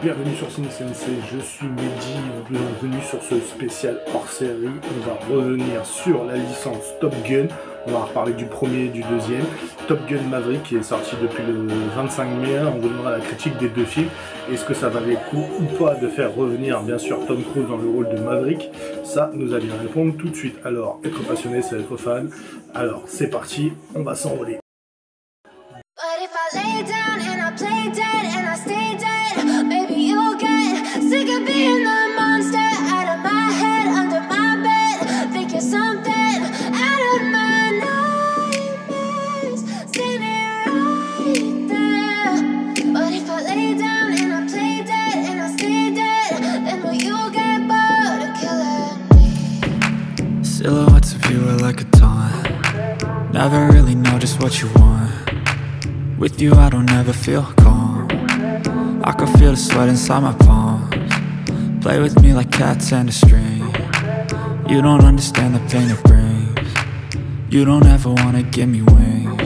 bienvenue sur Ciné Sensei, je suis Mehdi, bienvenue sur ce spécial hors-série. On va revenir sur la licence Top Gun, on va reparler du premier et du deuxième. Top Gun Maverick qui est sorti depuis le 25 mai, on vous demandera la critique des deux films. Est-ce que ça valait le coup ou pas de faire revenir bien sûr Tom Cruise dans le rôle de Maverick? Ça, nous allons répondre tout de suite. Alors, être passionné, c'est être fan. Alors, c'est parti, on va s'enrôler. But if I lay down and I play dead and I stay dead, maybe you'll get sick of being the monster out of my head, under my bed. Think you're something out of my nightmares, standing right there. But if I lay down and I play dead and I stay dead, then will you get bored of killing me? Silhouettes of you are like a taunt. Never really know just what you want. With you I don't ever feel calm. I can feel the sweat inside my palms. Play with me like cats and a string. You don't understand the pain it brings. You don't ever wanna give me wings.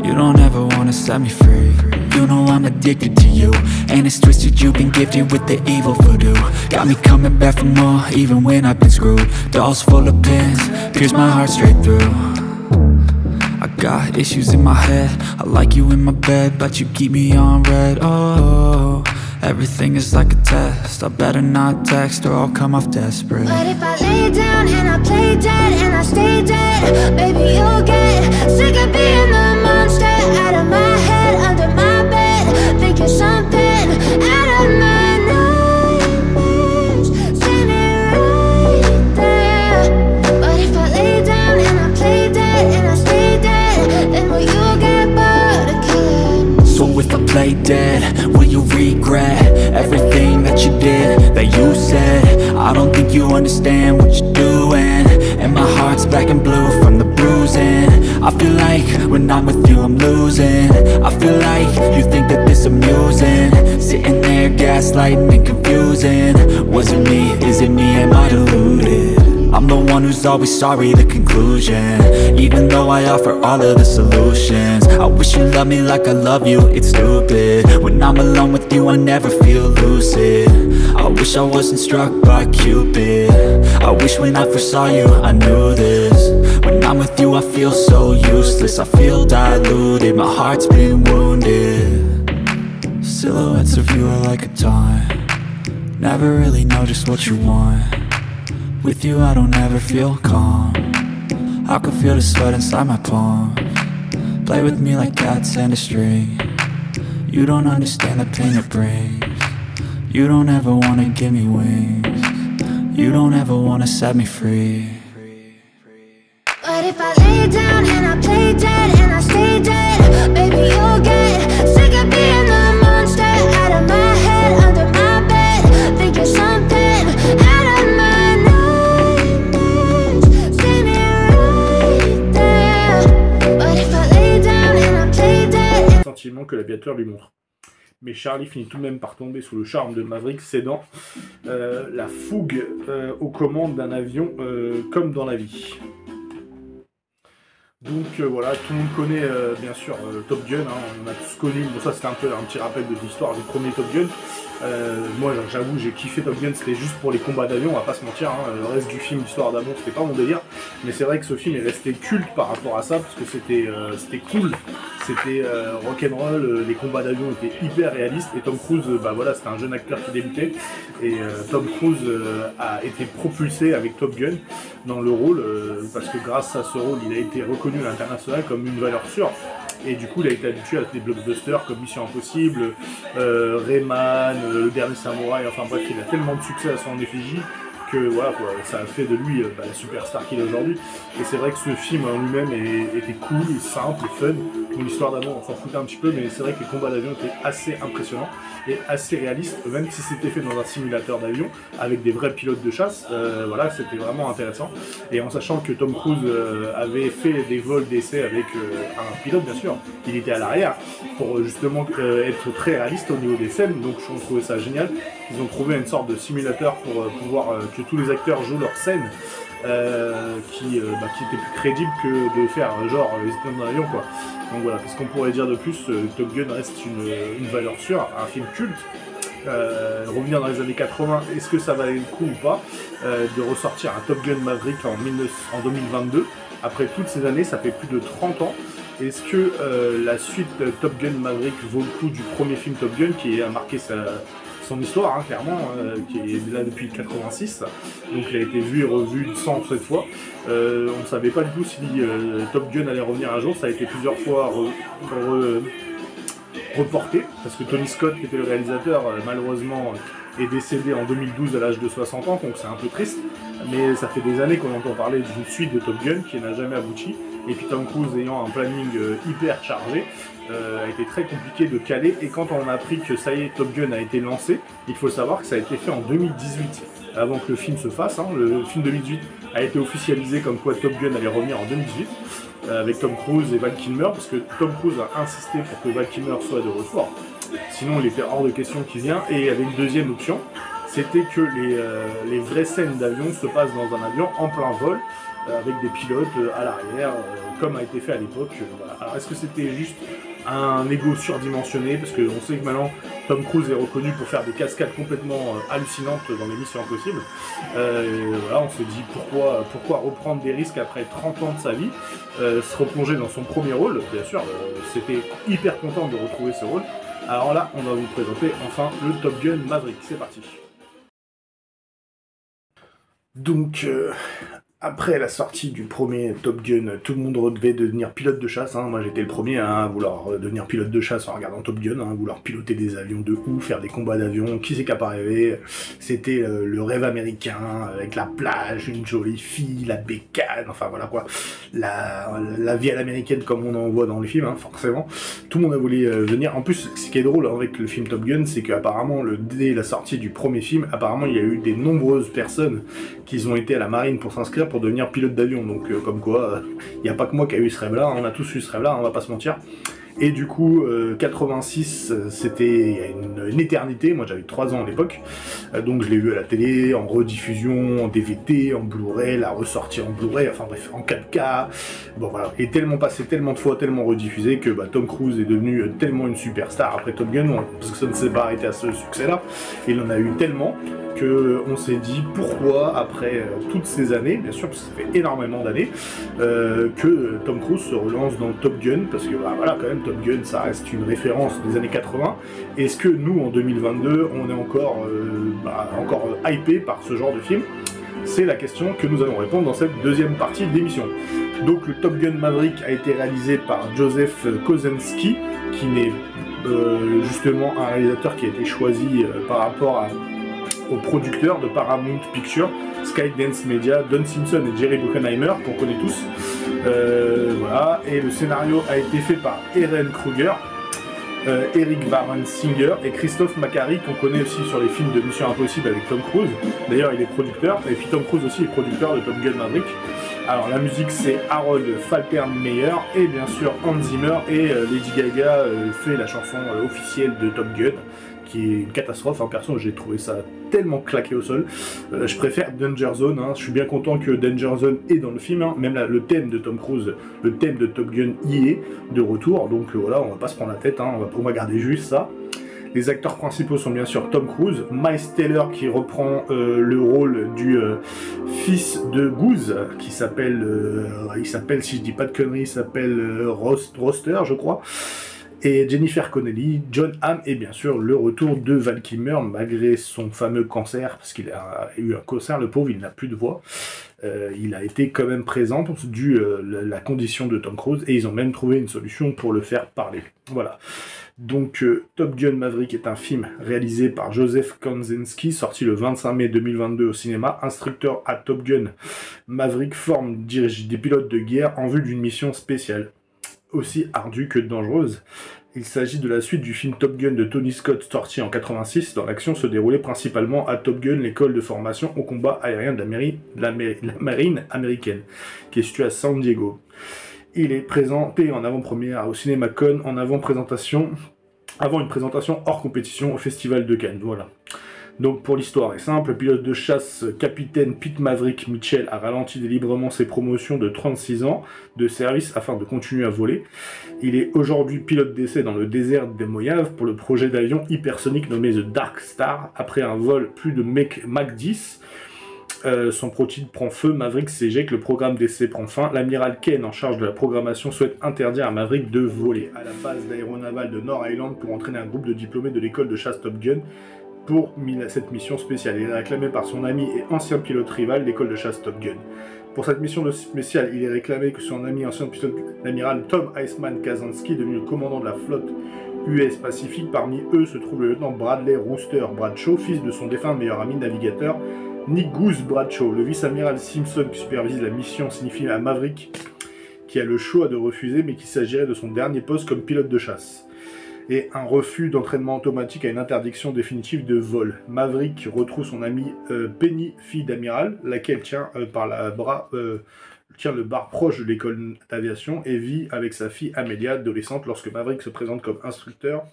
You don't ever wanna set me free. You know I'm addicted to you, and it's twisted, you've been gifted with the evil voodoo. Got me coming back for more, even when I've been screwed. Dolls full of pins, pierce my heart straight through. I got issues in my head, I like you in my bed, but you keep me on red. Oh, everything is like a test, I better not text or I'll come off desperate. But if I lay down and I play dead and I stay dead, maybe you'll get sick of being the monster out of my head, under my bed. Think you're something out of my nightmares, standing right there. But if I lay down and I play dead and I stay dead, then will you get bored of killing me? So if I play dead, will you regret everything that you did, that you said? I don't think you understand what you're doing, and my heart's black and blue from the bruising. I feel like when I'm with you I'm losing. I feel like you think that this amusing, sitting there gaslighting and confusing. Was it me? Is it me? Am I deluded? I'm the one who's always sorry, the conclusion, even though I offer all of the solutions. I wish you loved me like I love you, it's stupid. When I'm alone with you I never feel lucid. I wish I wasn't struck by Cupid. I wish when I first saw you I knew this. When I'm with you I feel so useless, I feel diluted, my heart's been wounded. Silhouettes of you are like a taunt. Never really know just what you want. With you I don't ever feel calm. I can feel the sweat inside my palms. Play with me like cats and a string. You don't understand the pain it brings. You don't ever wanna give me wings. You don't ever wanna set me free. But if I lay down and I play dead and I stay dead, maybe you'll get sick of being the monster out of my head, under my bed. Think you're something out of my nightmares, standing right there. But if I lay down and I play dead. Le sentiment que l'aviateur lui montre. Mais Charlie finit tout de même par tomber sous le charme de Maverick, cédant la fougue aux commandes d'un avion comme dans la vie. Donc voilà, tout le monde connaît bien sûr Top Gun, hein, on a tous connu, bon ça c'était un peu un petit rappel de l'histoire du premier Top Gun. Moi j'avoue j'ai kiffé Top Gun, c'était juste pour les combats d'avion, on va pas se mentir, hein, le reste du film, l'histoire d'amour, c'était pas mon délire. Mais c'est vrai que ce film est resté culte par rapport à ça, parce que c'était cool, c'était rock'n'roll, les combats d'avion étaient hyper réalistes, et Tom Cruise, bah voilà, c'était un jeune acteur qui débutait, et Tom Cruise a été propulsé avec Top Gun dans le rôle, parce que grâce à ce rôle il a été reconnu à l'international comme une valeur sûre. Et du coup, il a été habitué à des blockbusters comme Mission Impossible, Rayman, Le Dernier Samouraï, enfin bref, il a tellement de succès à son effigie que voilà, quoi, ça a fait de lui la superstar qu'il est aujourd'hui. Et c'est vrai que ce film en lui-même était cool, simple, fun. Mon histoire d'amour, on s'en foutait un petit peu, mais c'est vrai que les combats d'avion étaient assez impressionnants et assez réalistes, même si c'était fait dans un simulateur d'avion avec des vrais pilotes de chasse. Voilà, c'était vraiment intéressant. Et en sachant que Tom Cruise avait fait des vols d'essai avec un pilote, bien sûr, il était à l'arrière pour justement être très réaliste au niveau des scènes. Donc je trouvais ça génial. Ils ont trouvé une sorte de simulateur pour pouvoir que tous les acteurs jouent leurs scènes qui était plus crédible que de faire genre les étoiles dans l'avion, quoi. Donc voilà, qu'est-ce qu'on pourrait dire de plus? Top Gun reste une valeur sûre, un film culte. revenir dans les années 80, est-ce que ça valait le coup ou pas de ressortir un Top Gun Maverick en 2022? Après toutes ces années, ça fait plus de 30 ans. Est-ce que la suite Top Gun Maverick vaut le coup du premier film Top Gun qui a marqué son histoire, hein, clairement, qui est là depuis 86, donc il a été vu et revu 100 cette fois. On ne savait pas du tout si Top Gun allait revenir un jour, ça a été plusieurs fois reporté, parce que Tony Scott, qui était le réalisateur, malheureusement est décédé en 2012 à l'âge de 60 ans, donc c'est un peu triste, mais ça fait des années qu'on entend parler d'une suite de Top Gun qui n'a jamais abouti, et puis Tom Cruise ayant un planning hyper chargé, a été très compliqué de caler, et quand on a appris que ça y est, Top Gun a été lancé, il faut savoir que ça a été fait en 2018, avant que le film se fasse, hein. Le film 2018 a été officialisé comme quoi Top Gun allait revenir en 2018, avec Tom Cruise et Val Kilmer, parce que Tom Cruise a insisté pour que Val Kilmer soit de retour, sinon il était hors de question qu'il vienne, et il y avait une deuxième option, c'était que les vraies scènes d'avion se passent dans un avion en plein vol, avec des pilotes à l'arrière, comme a été fait à l'époque. Voilà. Alors est-ce que c'était juste un ego surdimensionné, parce qu'on sait que maintenant Tom Cruise est reconnu pour faire des cascades complètement hallucinantes dans les Missions Impossibles. Voilà, on se dit pourquoi reprendre des risques après 30 ans de sa vie, se replonger dans son premier rôle, bien sûr, c'était hyper content de retrouver ce rôle. Alors là, on va vous présenter enfin le Top Gun Maverick, c'est parti. Donc, après la sortie du premier Top Gun, tout le monde rêvait de devenir pilote de chasse, hein. Moi j'étais le premier à vouloir devenir pilote de chasse en regardant Top Gun, hein, vouloir piloter des avions de ouf, faire des combats d'avions, qui c'est qui a pas rêvé? C'était le rêve américain, avec la plage, une jolie fille, la bécane, enfin voilà quoi, la vie à l'américaine comme on en voit dans les films, hein, forcément. Tout le monde a voulu venir. En plus, ce qui est drôle avec le film Top Gun, c'est qu'apparemment, dès la sortie du premier film, apparemment il y a eu des nombreuses personnes qui ont été à la marine pour s'inscrire pour devenir pilote d'avion, donc comme quoi, il n'y a pas que moi qui a eu ce rêve-là, on a tous eu ce rêve-là, on va pas se mentir. Et du coup, 86, c'était il y a une éternité, moi j'avais 3 ans à l'époque, donc je l'ai vu à la télé, en rediffusion, en DVD, en Blu-ray, la ressortie en Blu-ray, enfin bref, en 4K, bon voilà, et tellement passé, tellement de fois, tellement rediffusé, que Tom Cruise est devenu tellement une superstar après Top Gun, parce que ça ne s'est pas arrêté à ce succès-là, il en a eu tellement, qu'on s'est dit pourquoi, après toutes ces années, bien sûr, parce que ça fait énormément d'années, que Tom Cruise se relance dans Top Gun, parce que voilà, quand même, Top Gun, ça reste une référence des années 80. Est-ce que nous, en 2022, on est encore hypé par ce genre de film? C'est la question que nous allons répondre dans cette deuxième partie d'émission. Donc le Top Gun Maverick a été réalisé par Joseph Kosinski, qui n'est justement un réalisateur qui a été choisi par rapport aux producteurs de Paramount Pictures, Skydance Media, Don Simpson et Jerry Bruckheimer, qu'on connaît tous. Voilà. Et le scénario a été fait par Ehren Kruger, Eric Warren Singer et Christophe Macari, qu'on connaît aussi sur les films de Mission Impossible avec Tom Cruise. D'ailleurs, il est producteur, et puis Tom Cruise aussi est producteur de Top Gun Maverick. Alors la musique c'est Harold Faltermeyer et bien sûr Hans Zimmer, et Lady Gaga fait la chanson officielle de Top Gun, qui est une catastrophe, hein. Perso j'ai trouvé ça tellement claqué au sol. Je préfère Danger Zone, hein. Je suis bien content que Danger Zone est dans le film, hein. Même le thème de Tom Cruise, le thème de Top Gun y est de retour, donc voilà, on va pas se prendre la tête, hein. On va garder juste ça. Les acteurs principaux sont bien sûr Tom Cruise, Miles Teller qui reprend le rôle du fils de Goose, qui s'appelle, si je dis pas de conneries, il s'appelle Roster, je crois. Et Jennifer Connelly, John Hamm, et bien sûr le retour de Val Kilmer, malgré son fameux cancer, parce qu'il a eu un cancer, le pauvre, il n'a plus de voix. Il a été quand même présent dû la condition de Tom Cruise, et ils ont même trouvé une solution pour le faire parler. Voilà. Donc Top Gun Maverick est un film réalisé par Joseph Kosinski, sorti le 25 mai 2022 au cinéma. Instructeur à Top Gun Maverick dirige des pilotes de guerre en vue d'une mission spéciale, aussi ardue que dangereuse. Il s'agit de la suite du film Top Gun de Tony Scott, sorti en 86, dont l'action se déroulait principalement à Top Gun, l'école de formation au combat aérien de la marine américaine, qui est située à San Diego. Il est présenté en avant-première au CinemaCon, avant une présentation hors compétition au Festival de Cannes. Voilà. Donc pour l'histoire est simple, le pilote de chasse capitaine Pete Maverick Mitchell a ralenti délibérément ses promotions de 36 ans de service afin de continuer à voler. Il est aujourd'hui pilote d'essai dans le désert des Mojave pour le projet d'avion hypersonique nommé The Dark Star. Après un vol plus de Mach 10, son prototype prend feu, Maverick s'éjecte, le programme d'essai prend fin. L'amiral Kane en charge de la programmation souhaite interdire à Maverick de voler à la base d'aéronavale de North Island pour entraîner un groupe de diplômés de l'école de chasse Top Gun pour cette mission spéciale. Il est réclamé par son ami et ancien pilote rival, l'école de chasse Top Gun. Pour cette mission spéciale, il est réclamé que son ami ancien pilote, l'amiral Tom Iceman Kazansky, devenu le commandant de la flotte US Pacifique. Parmi eux se trouve le lieutenant Bradley Rooster Bradshaw, fils de son défunt meilleur ami navigateur Nick Goose Bradshaw. Le vice-amiral Simpson qui supervise la mission signifie à Maverick qui a le choix de refuser, mais qu'il s'agirait de son dernier poste comme pilote de chasse. Et un refus d'entraînement automatique à une interdiction définitive de vol. Maverick retrouve son amie Penny, fille d'amiral, laquelle tient le bar proche de l'école d'aviation et vit avec sa fille Amelia, adolescente, lorsque Maverick se présente comme instructeur.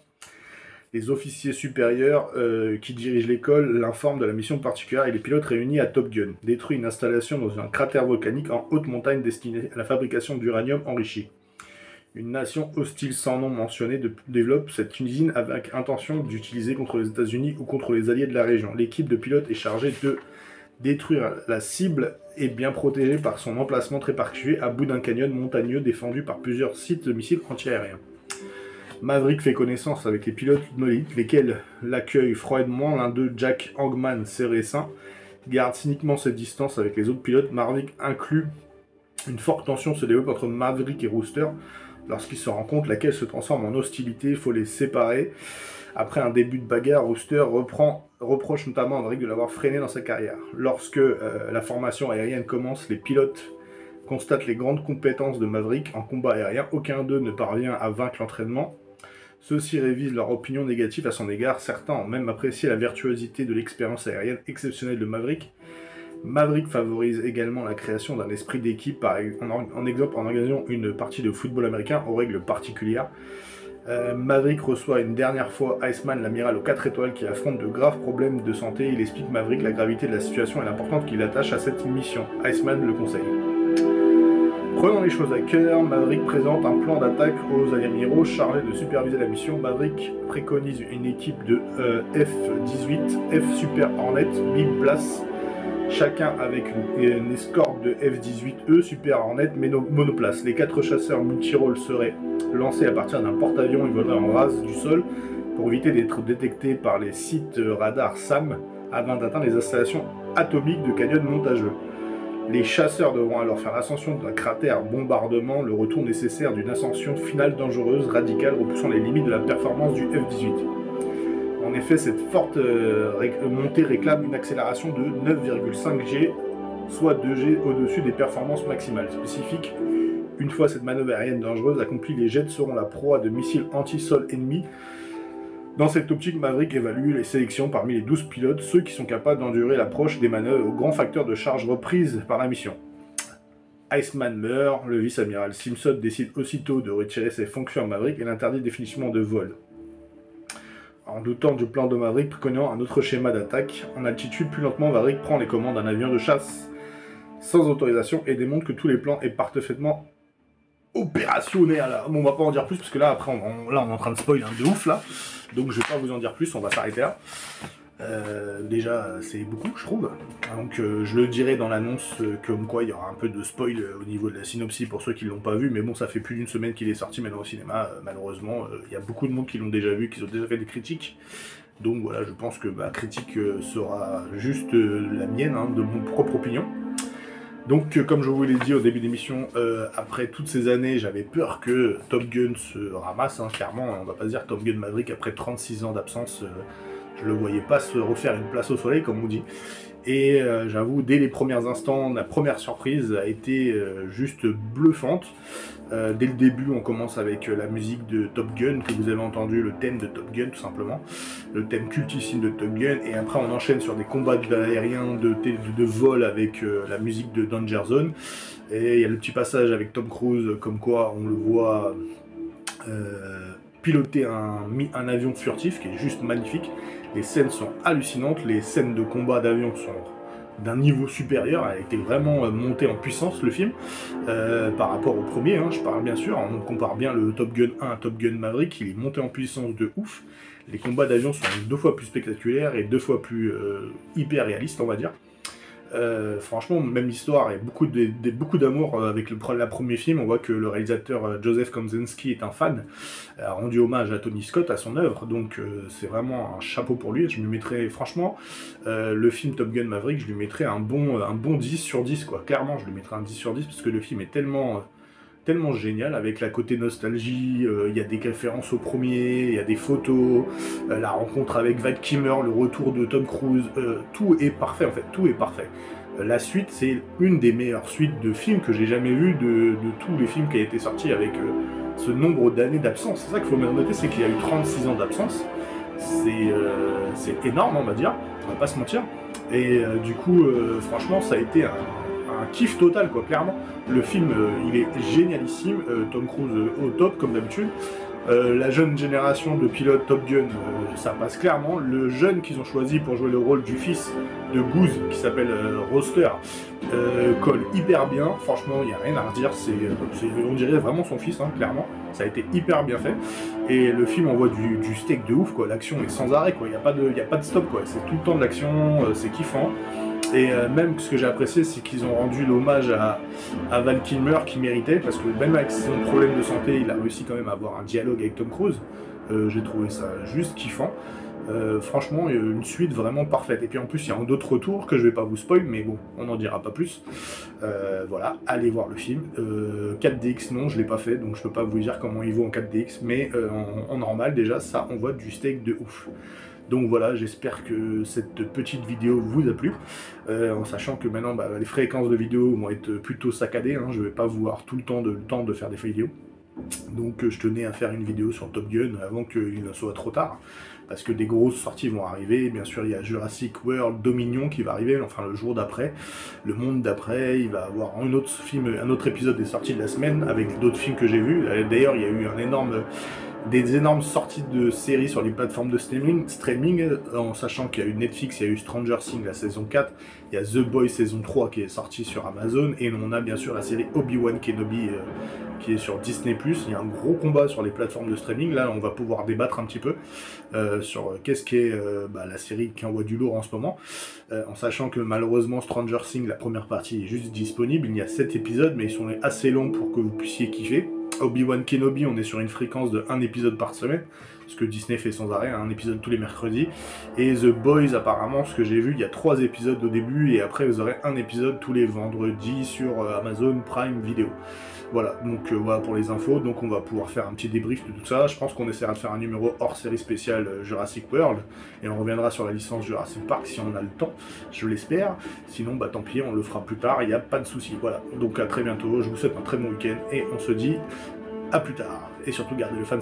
Les officiers supérieurs qui dirigent l'école l'informent de la mission particulière et les pilotes réunis à Top Gun détruit une installation dans un cratère volcanique en haute montagne destinée à la fabrication d'uranium enrichi. Une nation hostile sans nom mentionnée développe cette usine avec intention d'utiliser contre les États-Unis ou contre les alliés de la région. L'équipe de pilotes est chargée de détruire la cible et bien protégée par son emplacement très particulier à bout d'un canyon montagneux défendu par plusieurs sites de missiles antiaériens. Maverick fait connaissance avec les pilotes monolithes, lesquels l'accueillent froidement. L'un d'eux, Jack Hangman Ceresin, garde cyniquement cette distance avec les autres pilotes. Maverick inclut une forte tension se développe entre Maverick et Rooster. Lorsqu'ils se rencontrent, laquelle se transforme en hostilité, il faut les séparer. Après un début de bagarre, Rooster reproche notamment à Maverick de l'avoir freiné dans sa carrière. Lorsque la formation aérienne commence, les pilotes constatent les grandes compétences de Maverick en combat aérien. Aucun d'eux ne parvient à vaincre l'entraînement. Ceux-ci révisent leur opinion négative à son égard. Certains ont même apprécié la virtuosité de l'expérience aérienne exceptionnelle de Maverick. Maverick favorise également la création d'un esprit d'équipe, en exemple en organisant une partie de football américain aux règles particulières. Maverick reçoit une dernière fois Iceman, l'amiral aux 4 étoiles, qui affronte de graves problèmes de santé. Il explique Maverick la gravité de la situation et l'importance qu'il attache à cette mission. Iceman le conseille. Prenant les choses à cœur, Maverick présente un plan d'attaque aux amiraux chargés de superviser la mission. Maverick préconise une équipe de F-18, F Super Hornet, 1000 places, chacun avec une escorte de F-18E Super Hornet monoplace. Les 4 chasseurs multirôles seraient lancés à partir d'un porte-avions. Ils voleraient en rase du sol pour éviter d'être détectés par les sites radars SAM avant d'atteindre les installations atomiques de canyon montageux. Les chasseurs devront alors faire l'ascension d'un cratère bombardement, le retour nécessaire d'une ascension finale dangereuse, radicale, repoussant les limites de la performance du F-18. En effet, cette forte montée réclame une accélération de 9,5 G, soit 2 G au-dessus des performances maximales spécifiques. Une fois cette manœuvre aérienne dangereuse accomplie, les jets seront la proie de missiles anti-sol ennemis. Dans cette optique, Maverick évalue les sélections parmi les 12 pilotes, ceux qui sont capables d'endurer l'approche des manœuvres au grand facteur de charge reprise par la mission. Iceman meurt, le vice-amiral Simpson décide aussitôt de retirer ses fonctions à Maverick et l'interdit définitivement de vol. En doutant du plan de Maverick, préconisant un autre schéma d'attaque, en altitude, plus lentement, Maverick prend les commandes d'un avion de chasse sans autorisation et démontre que tous les plans est parfaitement opérationnel. Bon, on va pas en dire plus parce que là, après, on est en train de spoil de ouf là. Donc je vais pas vous en dire plus, on va s'arrêter là. Déjà, c'est beaucoup, je trouve. Donc je le dirai dans l'annonce comme quoi il y aura un peu de spoil au niveau de la synopsis pour ceux qui l'ont pas vu. Mais bon, ça fait plus d'une semaine qu'il est sorti maintenant au cinéma. Malheureusement, il y a beaucoup de monde qui l'ont déjà vu, qui ont déjà fait des critiques. Donc voilà, je pense que ma critique sera juste la mienne, hein, de mon propre opinion. Donc, comme je vous l'ai dit au début d'émission, après toutes ces années, j'avais peur que Top Gun se ramasse, hein, clairement. On va pas se dire Top Gun Maverick, après 36 ans d'absence, je le voyais pas se refaire une place au soleil, comme on dit. Et j'avoue, dès les premiers instants, la première surprise a été juste bluffante. Dès le début, on commence avec la musique de Top Gun, que vous avez entendu, le thème de Top Gun, tout simplement. Le thème cultissime de Top Gun. Et après, on enchaîne sur des combats aériens de vol avec la musique de Danger Zone. Et il y a le petit passage avec Tom Cruise, comme quoi on le voit piloter un avion furtif qui est juste magnifique. Les scènes sont hallucinantes, les scènes de combat d'avion sont d'un niveau supérieur, a été vraiment monté en puissance le film par rapport au premier, hein, je parle bien sûr, on compare bien le Top Gun 1 à Top Gun Maverick, il est monté en puissance de ouf, les combats d'avion sont 2 fois plus spectaculaires et 2 fois plus hyper réalistes on va dire. Franchement, même l'histoire et beaucoup d'amour avec le premier film. On voit que le réalisateur Joseph Kosinski est un fan, a rendu hommage à Tony Scott, à son œuvre, donc c'est vraiment un chapeau pour lui. Je lui mettrais, franchement, le film Top Gun Maverick, je lui mettrais un bon 10 sur 10, quoi. Clairement, je lui mettrais un 10 sur 10, parce que le film est tellement génial, avec la côté nostalgie, il y a des références au premier, il y a des photos, la rencontre avec Val Kilmer, le retour de Tom Cruise, tout est parfait en fait, tout est parfait. La suite, c'est une des meilleures suites de films que j'ai jamais vu de tous les films qui a été sortis avec ce nombre d'années d'absence. C'est ça qu'il faut bien noter, c'est qu'il y a eu 36 ans d'absence, c'est énorme on va dire, on va pas se mentir, et du coup, franchement, ça a été un kiff total quoi, clairement. Le film il est génialissime, Tom Cruise au top comme d'habitude. La jeune génération de pilotes Top Gun, ça passe clairement. Le jeune qu'ils ont choisi pour jouer le rôle du fils de Goose, qui s'appelle Roster, colle hyper bien. Franchement, il n'y a rien à redire. On dirait vraiment son fils, hein, clairement. Ça a été hyper bien fait. Et le film envoie du steak de ouf, quoi. L'action est sans arrêt, quoi. Il n'y a pas de stop, quoi. C'est tout le temps de l'action, c'est kiffant. Et même ce que j'ai apprécié, c'est qu'ils ont rendu l'hommage à Val Kilmer qui méritait, parce que même avec son problème de santé, il a réussi quand même à avoir un dialogue avec Tom Cruise. J'ai trouvé ça juste kiffant. Franchement, une suite vraiment parfaite. Et puis en plus, il y a d'autres retours que je vais pas vous spoil, mais bon, on n'en dira pas plus. Voilà, allez voir le film. 4DX, non, je l'ai pas fait, donc je peux pas vous dire comment il vaut en 4DX, mais en normal, déjà, ça envoie du steak de ouf. Donc voilà, j'espère que cette petite vidéo vous a plu, en sachant que maintenant les fréquences de vidéos vont être plutôt saccadées, hein, je ne vais pas avoir tout le temps de faire des vidéos. Donc je tenais à faire une vidéo sur Top Gun avant qu'il ne soit trop tard, parce que des grosses sorties vont arriver. Bien sûr, il y a Jurassic World Dominion qui va arriver, enfin le jour d'après, le monde d'après, il va avoir un autre film, un autre épisode des sorties de la semaine, avec d'autres films que j'ai vus. D'ailleurs, il y a eu des énormes sorties de séries sur les plateformes de streaming, en sachant qu'il y a eu Netflix, il y a eu Stranger Things la saison 4, il y a The Boys saison 3 qui est sortie sur Amazon, et on a bien sûr la série Obi-Wan Kenobi qui est sur Disney+. Il y a un gros combat sur les plateformes de streaming, là on va pouvoir débattre un petit peu sur qu'est-ce qu'est la série qui envoie du lourd en ce moment, en sachant que malheureusement Stranger Things, la première partie est juste disponible, il y a 7 épisodes, mais ils sont assez longs pour que vous puissiez kiffer. Obi-Wan Kenobi, on est sur une fréquence de 1 épisode par semaine, ce que Disney fait sans arrêt, un épisode tous les mercredis. Et The Boys, apparemment, ce que j'ai vu, il y a 3 épisodes au début, et après vous aurez un épisode tous les vendredis sur Amazon Prime Video. Voilà, donc voilà pour les infos, donc on va pouvoir faire un petit débrief de tout ça. Je pense qu'on essaiera de faire un numéro hors série spéciale Jurassic World, et on reviendra sur la licence Jurassic Park si on a le temps, je l'espère. Sinon, tant pis, on le fera plus tard, il n'y a pas de souci. Voilà, donc à très bientôt, je vous souhaite un très bon week-end, et on se dit à plus tard. Et surtout, gardez le fan.